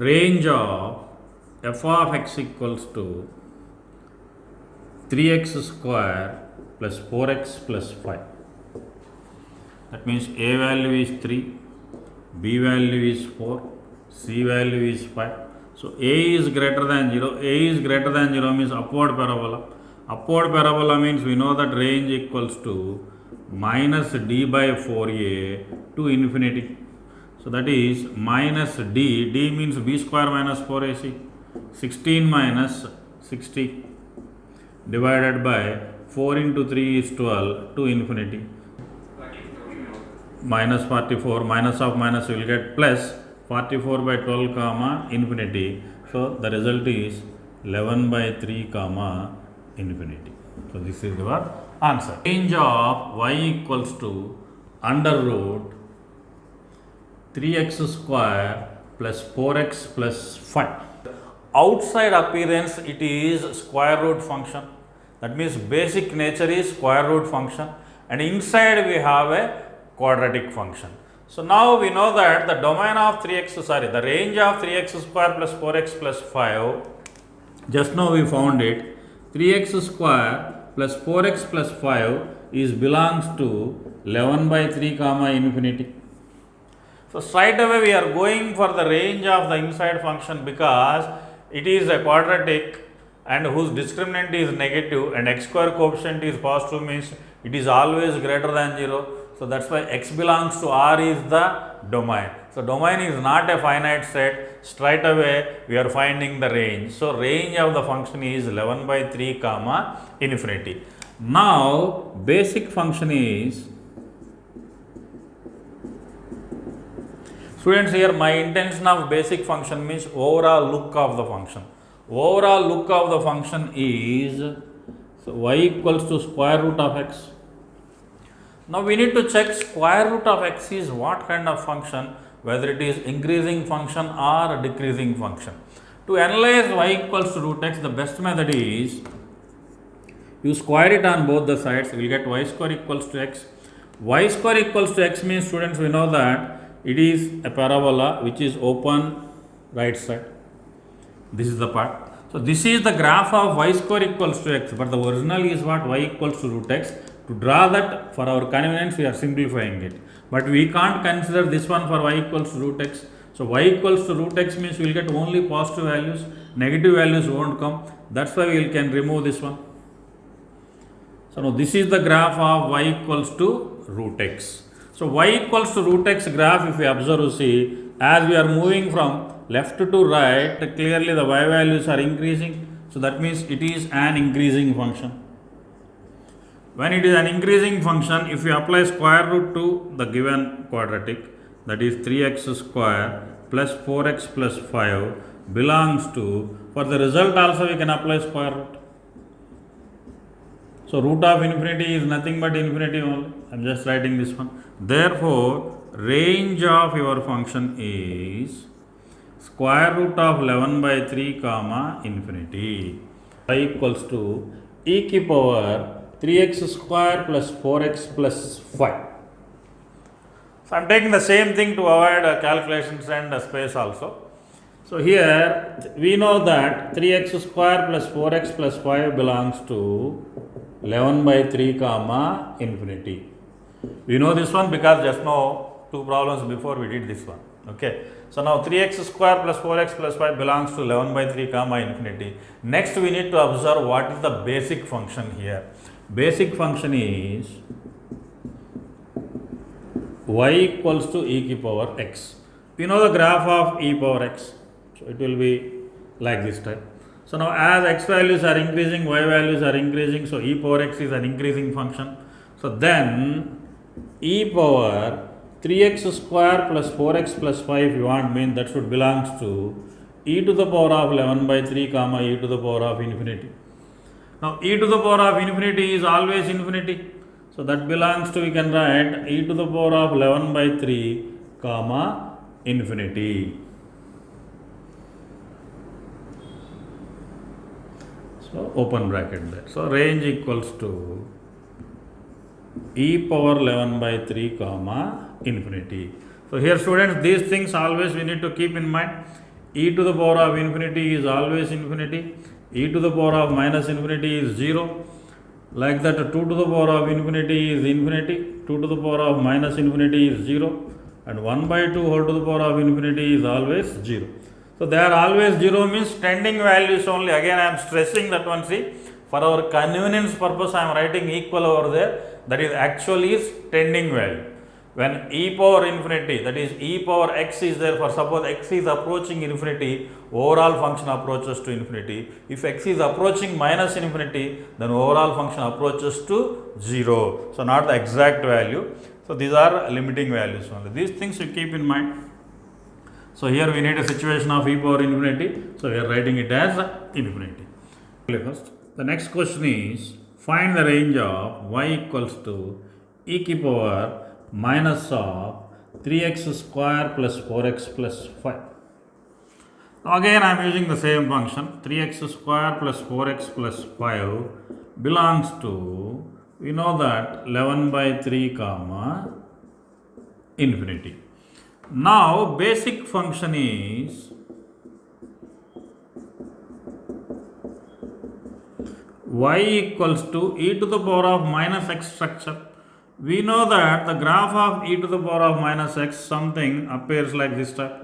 range of f of x equals to 3x square plus 4x plus 5. That means a value is 3, b value is 4, c value is 5. So a is greater than 0. A is greater than 0 means upward parabola. Upward parabola means we know that range equals to minus d by 4a to infinity. So that is minus d. D means b square minus 4ac. 16 minus 60 divided by 4 into 3 is 12 to infinity. Minus 44, minus of minus will get plus 44 by 12 comma infinity. So the result is 11 by 3 comma infinity. So this is your answer. Range of y equals to under root 3x square plus 4x plus 5. Outside appearance it is square root function. That means basic nature is square root function, and inside we have a quadratic function. So now we know that the domain of the range of 3x square plus 4x plus 5, just now we found it, 3x square plus 4x plus 5 belongs to 11 by 3 comma infinity. So straight away we are going for the range of the inside function because it is a quadratic and whose discriminant is negative and x square coefficient is positive, means it is always greater than 0. So that's why x belongs to R is the domain. So domain is not a finite set. Straight away we are finding the range. So range of the function is 11 by 3 comma infinity. Now basic function is, students, here my intention of basic function means overall look of the function. Overall look of the function is, so y equals to square root of x. Now we need to check square root of x is what kind of function, whether it is increasing function or decreasing function. To analyze y equals to root x, the best method is you square it on both the sides, we will get y square equals to x. Y square equals to x means, students, we know that it is a parabola which is open right side. This is the part. So this is the graph of y square equals to x, but the original is what, y equals to root x. To draw that for our convenience we are simplifying it, but we can't consider this one for y equals to root x. So y equals to root x means we will get only positive values, negative values won't come. That's why we can remove this one. So now this is the graph of y equals to root x. So y equals to root x graph, if we observe, see, as we are moving from left to right, clearly the y values are increasing. So that means it is an increasing function. When it is an increasing function, if we apply square root to the given quadratic, that is 3x square plus 4x plus 5 belongs to, for the result also we can apply square root. So root of infinity is nothing but infinity only. I am just writing this one. Therefore, range of your function is square root of 11 by 3 comma infinity. Y equals to e की power 3x square plus 4x plus 5. So I am taking the same thing to avoid calculations and space also. So here we know that 3x square plus 4x plus 5 belongs to 11 by 3 comma infinity. We know this one because just now two problems before we did this one. Okay. So now 3x square plus 4x plus 5 belongs to 11 by 3 comma infinity. Next we need to observe what is the basic function here. Basic function is y equals to e की power x. We know the graph of e power x. So it will be like this type. So now as x values are increasing, y values are increasing. So e power x is an increasing function. So then e power 3x square plus 4x plus 5 if you want, mean that should belongs to e to the power of 11 by 3 comma e to the power of infinity. Now e to the power of infinity is always infinity. So that belongs to, we can write e to the power of 11 by 3 comma infinity. So open bracket there. So range equals to e power 11 by 3 comma infinity. So here students, these things always we need to keep in mind. e to the power of infinity is always infinity, e to the power of minus infinity is 0. Like that, 2 to the power of infinity is infinity, 2 to the power of minus infinity is 0, and 1 by 2 whole to the power of infinity is always 0. So they are always 0 means tending values only. Again I am stressing that one. See, for our convenience purpose I am writing equal over there. That is actually is tending value. When e power infinity, that is e power x is there, for suppose x is approaching infinity, overall function approaches to infinity. If x is approaching minus infinity, then overall function approaches to 0. So not the exact value. So these are limiting values only. These things you keep in mind. So here we need a situation of e power infinity. So we are writing it as infinity. First, the next question is find the range of y equals to e ki power minus of 3x square plus 4x plus 5. Now again I am using the same function. 3x square plus 4x plus 5 belongs to, we know that 11 by 3 comma infinity. Now basic function is y equals to e to the power of minus x structure. We know that the graph of e to the power of minus x something appears like this type.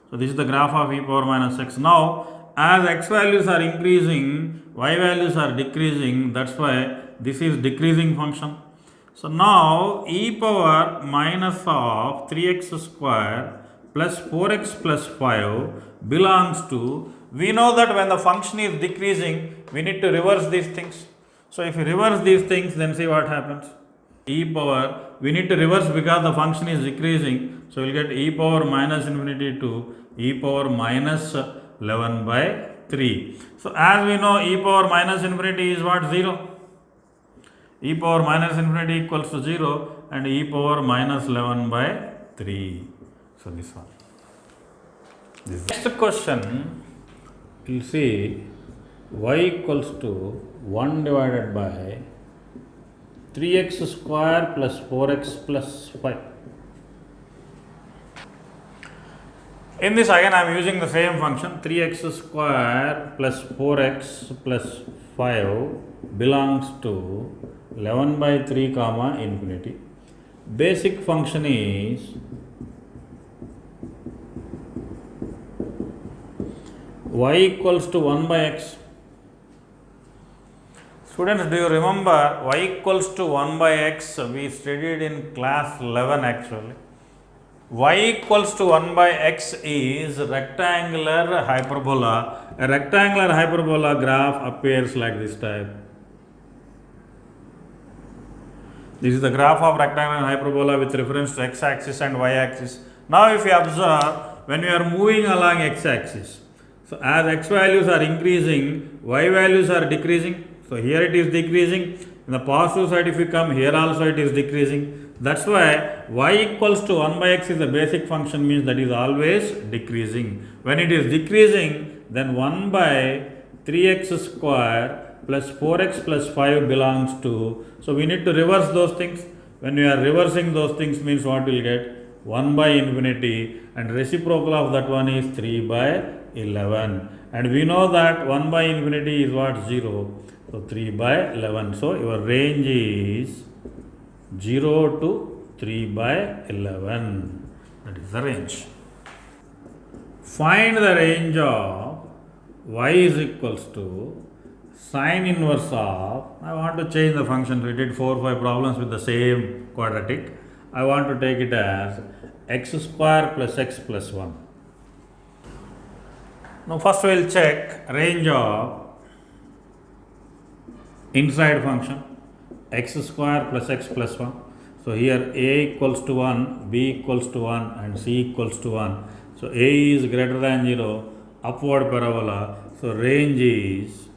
So this is the graph of e power minus x. Now as x values are increasing, y values are decreasing, that's why this is decreasing function. So now e power minus of 3x square plus 4x plus 5 belongs to, we know that when the function is decreasing, we need to reverse these things. So if you reverse these things, then see what happens. E power, we need to reverse because the function is decreasing. So we'll get e power minus infinity to e power minus 11 by 3. So as we know, e power minus infinity is what? 0. E power minus infinity equals to 0 and e power minus 11 by 3. So this one. Next question, you will see y equals to 1 divided by 3x square plus 4x plus 5. In this again I am using the same function. 3x square plus 4x plus 5 belongs to 11 by 3 comma infinity. Basic function is y equals to 1 by x. Students, do you remember y equals to 1 by x? We studied in class 11 actually. Y equals to 1 by x is rectangular hyperbola. A rectangular hyperbola graph appears like this type. This is the graph of rectangular hyperbola with reference to x axis and y axis. Now if you observe, when we are moving along x axis, so as x values are increasing, y values are decreasing. So here it is decreasing. In the positive side if you come, here also it is decreasing. That's why y equals to 1 by x is the basic function, means that is always decreasing. When it is decreasing, then 1 by 3x square plus 4x plus 5 belongs to. So we need to reverse those things. When we are reversing those things, means what we will get? 1 by infinity, and reciprocal of that one is 3 by 11. And we know that 1 by infinity is what? 0. So 3 by 11. So your range is 0 to 3 by 11. That is the range. Find the range of y is equals to sine inverse of, I want to change the function. We did 4 or 5 problems with the same quadratic. I want to take it as x square plus x plus 1. Now first we will check range of inside function x square plus x plus 1. So here a equals to 1, b equals to 1 and c equals to 1. So a is greater than 0, upward parabola. So range is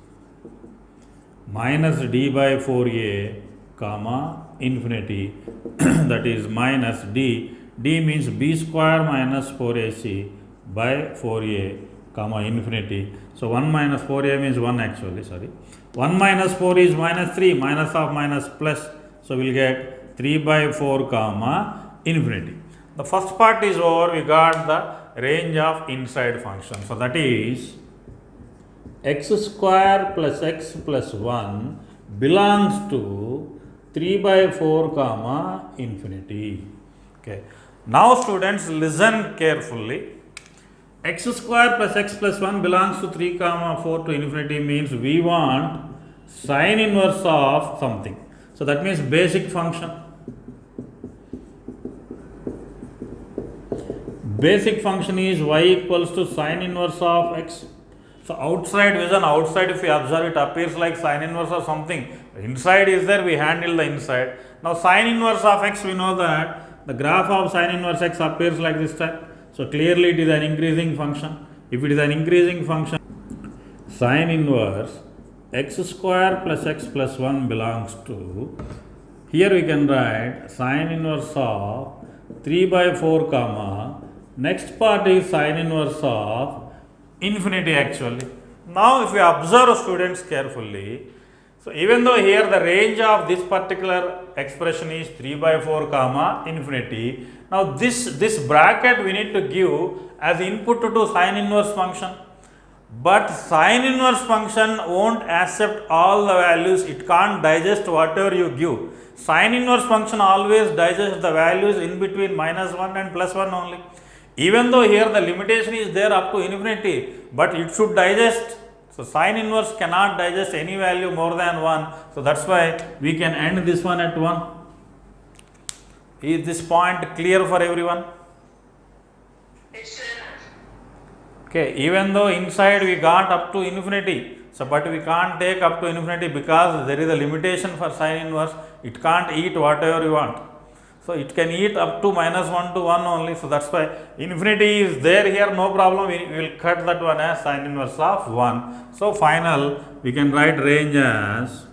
minus d by 4a comma infinity that is minus d. D means b square minus 4ac by 4a comma infinity. So 1 minus 4a means 1 actually, sorry. 1 minus 4 is minus 3, minus of minus plus. So we will get 3 by 4 comma infinity. The first part is over. We got the range of inside function. So that is x square plus x plus 1 belongs to 3 by 4 comma infinity. Okay. Now students, listen carefully. X square plus x plus 1 belongs to 3 comma 4 to infinity means we want sine inverse of something. So that means basic function. Basic function is y equals to sine inverse of x. So outside vision, outside if we observe, it appears like sine inverse of something. Inside is there, we handle the inside. Now sine inverse of x, we know that the graph of sine inverse x appears like this type. So clearly it is an increasing function. If it is an increasing function, sine inverse x square plus x plus 1 belongs to, here we can write sine inverse of 3 by 4 comma, next part is sine inverse of infinity actually. Now if we observe students carefully, so even though here the range of this particular expression is 3 by 4 comma infinity, now this bracket we need to give as input to sine inverse function. But sine inverse function won't accept all the values, it can't digest whatever you give. Sine inverse function always digests the values in between minus 1 and plus 1 only. Even though here the limitation is there up to infinity, but it should digest. So sine inverse cannot digest any value more than 1. So that's why we can end this one at 1. Is this point clear for everyone? Okay, even though inside we got up to infinity, so but we can't take up to infinity because there is a limitation for sine inverse. It can't eat whatever you want. So it can eat up to minus 1 to 1 only. So that's why infinity is there here, no problem. We will cut that one as sine inverse of 1. So final, we can write range as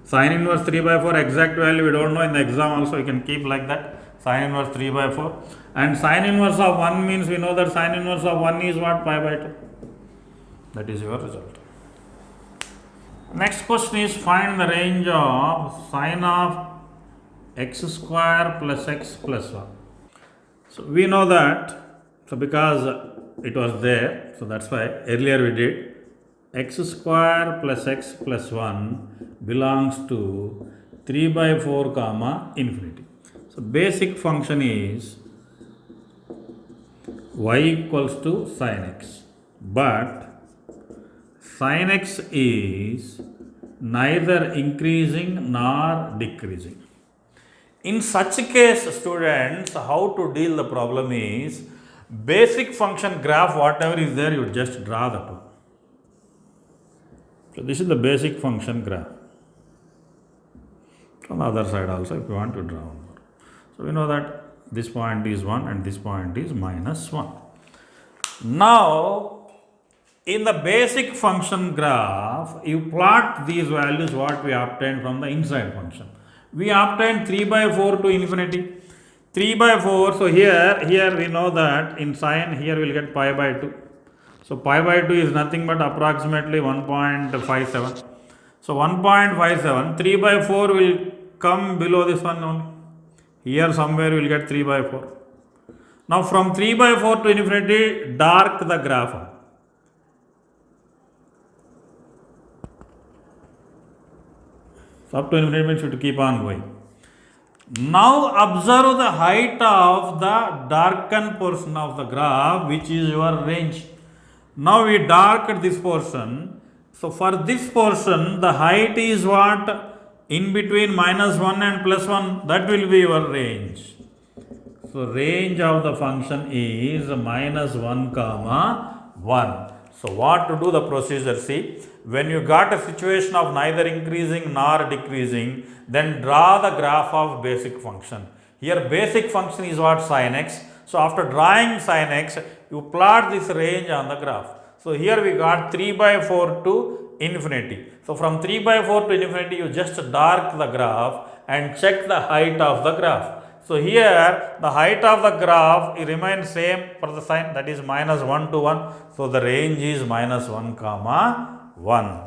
sine inverse 3 by 4, exact value we don't know in the exam also, we can keep like that, sine inverse 3 by 4. And sine inverse of 1 means we know that sine inverse of 1 is what? Pi by 2. That is your result. Next question is find the range of sine of x square plus x plus 1. So we know that, so because it was there, so that's why earlier we did x square plus x plus 1 belongs to 3 by 4 comma infinity. So basic function is y equals to sin x, but sin x is neither increasing nor decreasing. In such a case, students, how to deal the problem is basic function graph, whatever is there, you just draw that one. So this is the basic function graph. On the other side also, if you want to draw one more. So we know that this point is 1 and this point is minus 1. Now, in the basic function graph, you plot these values what we obtained from the inside function. We obtained 3 by 4 to infinity. 3 by 4, so here we know that in sine, here we will get pi by 2. So pi by 2 is nothing but approximately 1.57. So 1.57, 3 by 4 will come below this one only. Here somewhere we will get 3 by 4. Now from 3 by 4 to infinity, dark the graph. So up to infinity means you have to keep on going. Now observe the height of the darkened portion of the graph, which is your range. Now we darkened this portion. So for this portion, the height is what? In between minus 1 and plus 1, that will be your range. So range of the function is minus 1 comma 1. So what to do the procedure? See, when you got a situation of neither increasing nor decreasing, then draw the graph of basic function. Here basic function is what? Sin x. So after drawing sin x, you plot this range on the graph. So here we got 3 by 4 to infinity. So from 3 by 4 to infinity, you just dark the graph and check the height of the graph. So here the height of the graph remains same for the sign, that is minus 1 to 1. So the range is minus 1 comma 1.